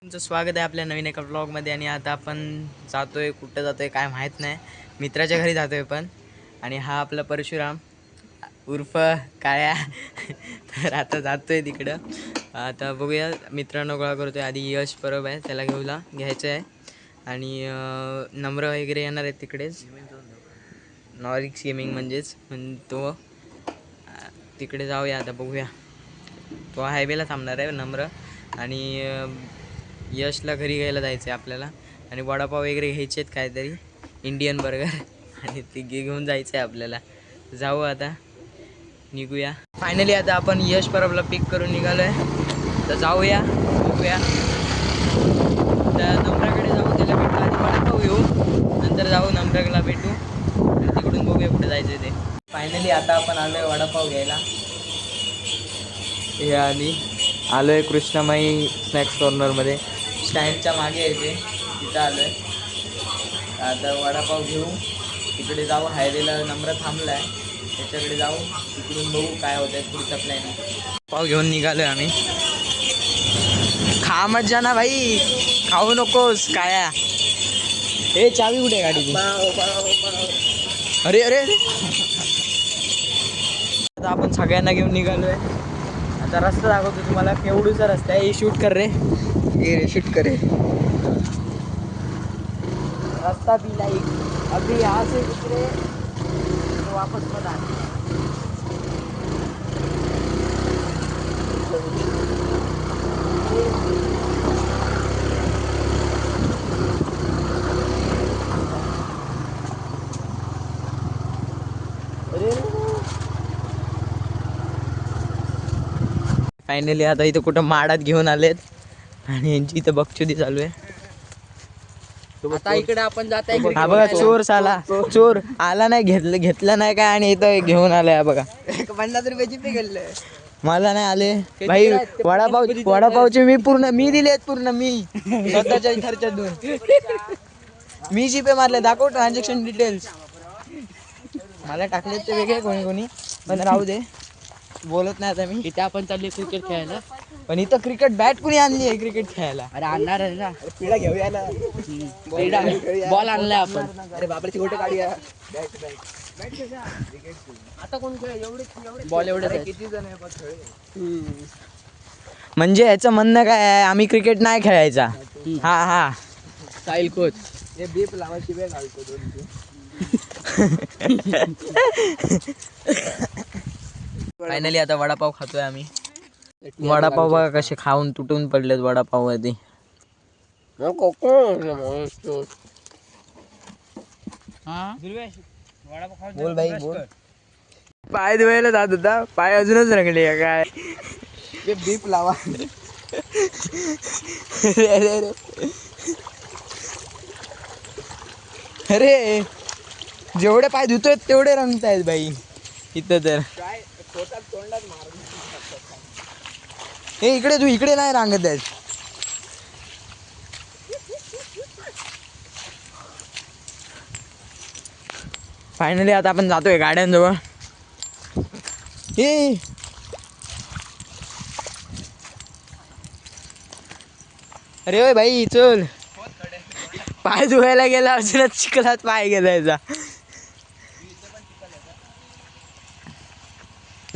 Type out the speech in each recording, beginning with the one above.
तुमचं स्वागत आहे आपल्या नवीन एका व्लॉगमध्ये. आणि आता आपण जातोय, कुठं जातोय काय माहीत नाही, मित्राच्या घरी जातोय पण. आणि हा आपला परशुराम उर्फ काळ्या तर आता जातोय तिकडं. आता बघूया, मित्रांनो गोळा करतोय. आधी यश परब आहे, त्याला घ्यायचं आहे. आणि नम्र वगैरे येणार आहेत तिकडेच, नॉरिक्स गेमिंग म्हणजेच तो तिकडे जाऊया. आता बघूया, तो हायवेला थांबणार आहे नम्र. आणि यशला घरी घ्यायला जायचं आहे आपल्याला. आणि वडापाव वगैरे घ्यायचे आहेत काहीतरी, इंडियन बर्गर आणि ते घेऊन जायचं आहे आपल्याला. जाऊ आता, निघूया. फायनली आता आपण यश परबला पिक करून निघालो आहे. तर जाऊया, बघूया. तर नम्राकडे जाऊ, त्याला भेटू, आधी वडापाव घेऊ, नंतर जाऊ नम्राला भेटू आणि तिकडून बघूया कुठे जायचं ते. फायनली आता आपण आलो आहे वडापाव घ्यायला. हे आलो आहे कृष्णामाई स्नॅक्स कॉर्नरमध्ये, स्टँडच्या मागे आहे ते, तिथं आलो आहे. आता वडापाव घेऊ, तिकडे जाऊ. हायवेला नम्र थांबला आहे, त्याच्याकडे जाऊ, तिकडून बघू काय होतं आहे पुढचा प्लॅन. पाव घेऊन निघालो आहे आम्ही. खा मत जा ना भाई, खाऊ नकोस काया. हे चावी कुठे आहे गाडीची? अरे अरे अरे, आता आपण सगळ्यांना घेऊन निघालो आहे. आता रस्ता दाखवतो तुम्हाला, केवढूचा रस्ता आहे. शूट कर रे, ये शूट करे. रास्ता भी लाइक अभी यहाँ से गुजरे तो वापस मत आना. फायनली आता इथं कुठं माडात घेऊन आलेत आणि यांची इथं बकचोदी चालू आहे. आता इकडे आपण जात आहे. हा बघा, चोर साला, चोर आला नाही, घेतलं नाही काय, आणि इथं घेऊन आलाय. बघा 50 रुपयाची पे गेले. मला नाही आले भाई. वडापावचे मी दिलेत पूर्ण, मी स्वतःच्या खर्चातून मी जीपे मारले. दाखव ट्रान्झॅक्शन डिटेल्स. मला टाकलेत ते वेगळे कोणी, पण राहू दे, बोलत नाही आता मी. इथे आपण चालले क्रिकेट खेळायला, पण इथं क्रिकेट बॅट कुणी आणली आहे क्रिकेट खेळायला? अरे आणणार आहे ना, पिढा घेऊया ना, बॉल आणलाय आपण. अरे बापरेची गोटे काढूया. आता कोण खेळ एवढे बॉल एवढे किती जण आहे पण खेळ. म्हणजे याचं म्हणणं काय आहे, आम्ही क्रिकेट नाही खेळायचा. हा साहिल कोच हे बीप लावायची वेळ घालतो दोन. फायनली आता वडापाव खातोय आम्ही. वडापाव बघा कसे खाऊन तुटून पडलेत वडापाव मध्ये. बोल भाई बोल. पाय धुवायला जात होता, पाय अजूनच रंगले काय. हे बीप लावा. अरे जेवढे पाय धुतोय तेवढे रंगतायत भाई इथं तर. काय पोटात तोंडात मारून. हे इकडे तू, इकडे नाही रांगत आहेत. फायनली आता आपण जातोय गाड्यांजवळ. हे अरे ओय भाई चल, पाय धुवायला गेला अजूनच चिखलात पाय गेलायचा.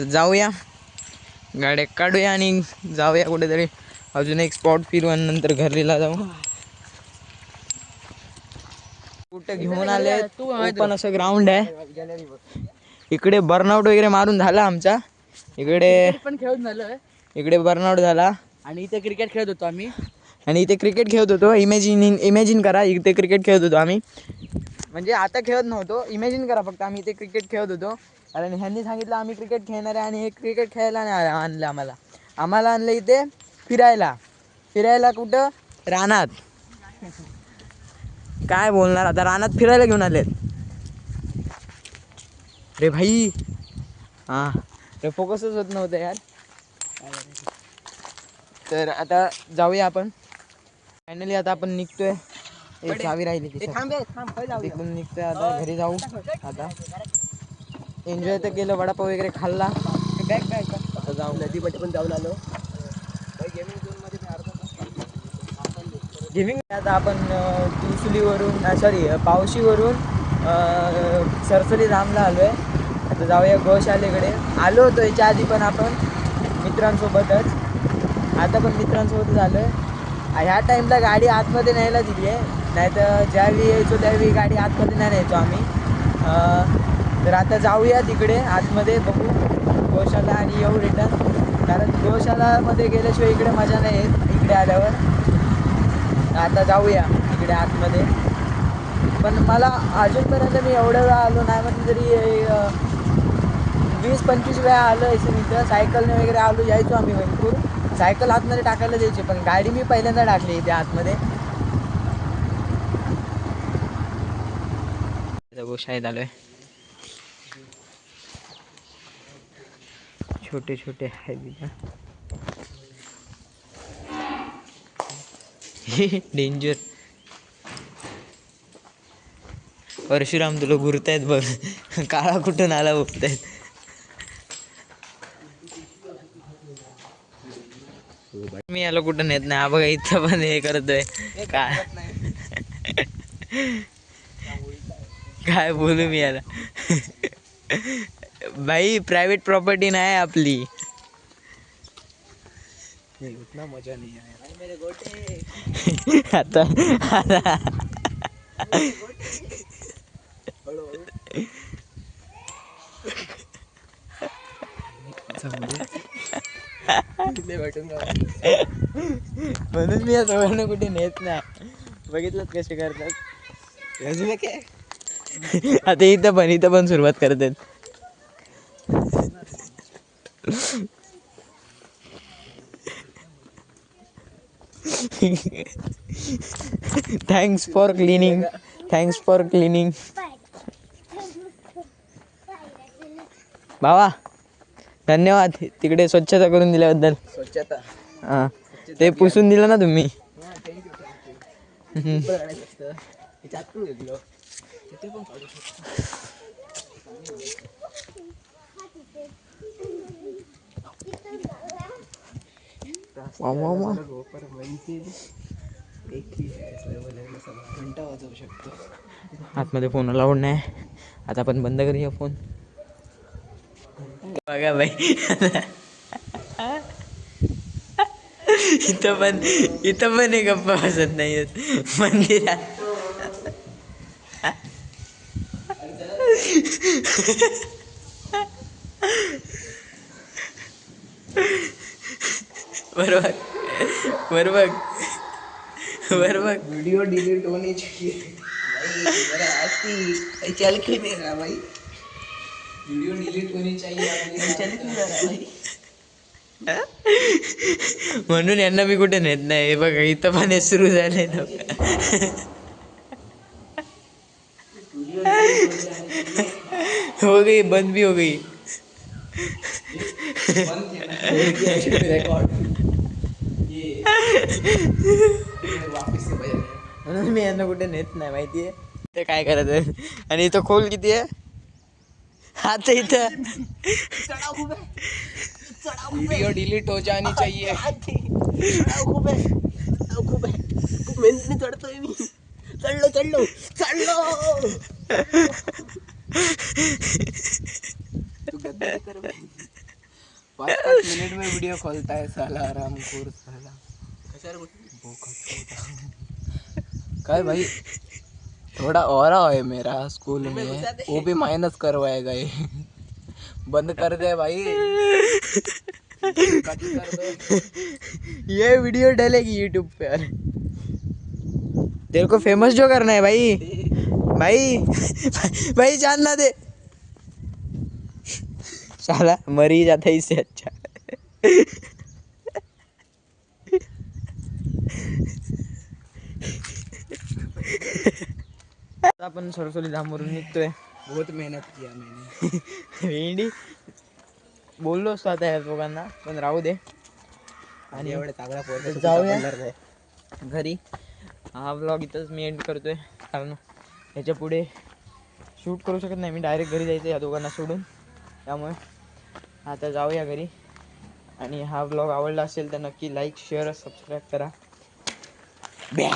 जाऊया, गाड्या काढूया आणि जाऊया कुठेतरी, अजून एक स्पॉट फिरू आणि नंतर घरीला जाऊ. कुठे घेऊन आले, पण असं ग्राउंड आहे. इकडे बर्नआउट वगैरे मारून झाला आमचा. इकडे पण खेळून झालं, इकडे बर्नआउट झाला. आणि इथे क्रिकेट खेळत होतो आम्ही. आणि इथे क्रिकेट खेळत होतो. इमॅजिन करा, इथे क्रिकेट खेळत होतो आम्ही. म्हणजे आता खेळत नव्हतो, इमॅजिन करा फक्त, आम्ही इथे क्रिकेट खेळत होतो. कारण ह्यांनी सांगितलं आम्ही क्रिकेट खेळणार आहे, आणि हे क्रिकेट खेळायला नाही आणलं आम्हाला आणलं इथे फिरायला. कुठं? रानात. काय बोलणार आता, रानात फिरायला घेऊन आलेत रे भाई. हां रे, फोकसच होत नव्हतं यार. तर आता जाऊया आपण. फायनली आता आपण निघतोय. एक चावी राहिली तिकडून निघतोय आता, घरी जाऊ. आता एन्जॉय तर केलं, वडापाव वगैरे खाल्ला. आता जाऊ, नदीमध्ये पण जाऊन आलो. गेमिंग आता आपण तुसुलीवरून सॉरी पावशीवरून सरसली धामला आलो आहे. आता जाऊया गोशालेकडे. आलो होतो याच्या आधी पण आपण मित्रांसोबतच, आता पण मित्रांसोबतच आलो आहे. ह्या टाईमला गाडी आतमध्ये न्यायला दिली आहे, नाही तर ज्यावेळी यायचो त्यावेळी गाडी आतमध्ये नाही न्यायचो आम्ही. तर आता जाऊया तिकडे आतमध्ये, बघू गोशाला आणि येऊ रिटर्न. कारण गोशालामध्ये गेल्याशिवाय इकडे मजा नाही येत इकडे आल्यावर. आता जाऊया इकडे आतमध्ये. पण मला अजूनपर्यंत मी एवढ्या वेळा आलो नाही म्हटलं तरी 20-25 वेळा आलो आहे इथं. सायकलने वगैरे आलो, यायचो आम्ही भरपूर. सायकल आतमध्ये टाकायला द्यायची, पण गाडी मी पहिल्यांदा टाकली इथे आतमध्ये. गोशाळेत आलो आहे. छोटे छोटे आहे तिथं. डेंजर. परशुराम तुला घुरतायत बघ. काळा कुठून आला बघतायत. मी याला कुठं नेत नाही. हा बघा इथं पण हे करतोय. काय काय बोलू मी याला. भाई प्रायव्हेट प्रॉपर्टी नाही आपली. उतना मजा नहीं आया. आता म्हणून मी या दोघांना कुठे नेत नाही. बघितलं कसे करतात. आता इथं पण सुरुवात करतात. Thanks for cleaning. भावा धन्यवाद तिकडे स्वच्छता करून दिल्याबद्दल. स्वच्छता. हां ते पुसून दिलं ना तुम्ही. घंटा वाजवू शकतो. आतमध्ये फोन अलाउड नाही. आता आपण बंद करूया फोन. बघा बाई इथं पण हे गप्पा बसत नाही आहेत मंदिरात. बरोबर बरोबर बरोबर. वीडियो डिलीट होनी चाहिए भाई. चल क्यों नहीं रहा भाई. वीडियो डिलीट होनी चाहिए. चल क्यों नहीं रहा भाई. म्हणून यांना मी कुठे नेत नाही. हे बघा इथं पण हे सुरू झाले ना. हो गई, बंद भी हो गई. म्हणून मी यांना कुठे नेत नाही माहितीये. ते काय करत आहे. आणि इथं खोल किती आहे. आता इथं वीडियो डिलीट हो जानी चाहिए. चढतोय मी. चढलो 5 मिनट में वीडियो खोलता है साला आरामखोर साला. काय भाई थोड़ा ऑरा है मेरा स्कूल में, वो भी माइनस करवाएगा ये. बंद कर दे भाई. ये वीडियो डलेगी यूट्यूब पर. तेरे को फेमस जो करना है भाई. भाई जानना दे. साला मर ही जाता इससे अच्छा. आपण सरसोली धामवरून निघतोय. बहुत मेहनत किया मैंने. भेंडी बोललो असतो आता या दोघांना, पण राहू दे. आणि एवढे चांगला पोरगा जाऊया घरी. हा व्लॉग इथंच मी एंड करतोय, कारण ह्याच्या पुढे शूट करू शकत नाही मी. डायरेक्ट घरी जायचं या दोघांना सोडून. त्यामुळे आता जाऊया घरी. आणि हा व्लॉग आवडला असेल तर नक्की लाईक, शेअर, सबस्क्राईब करा. ब्या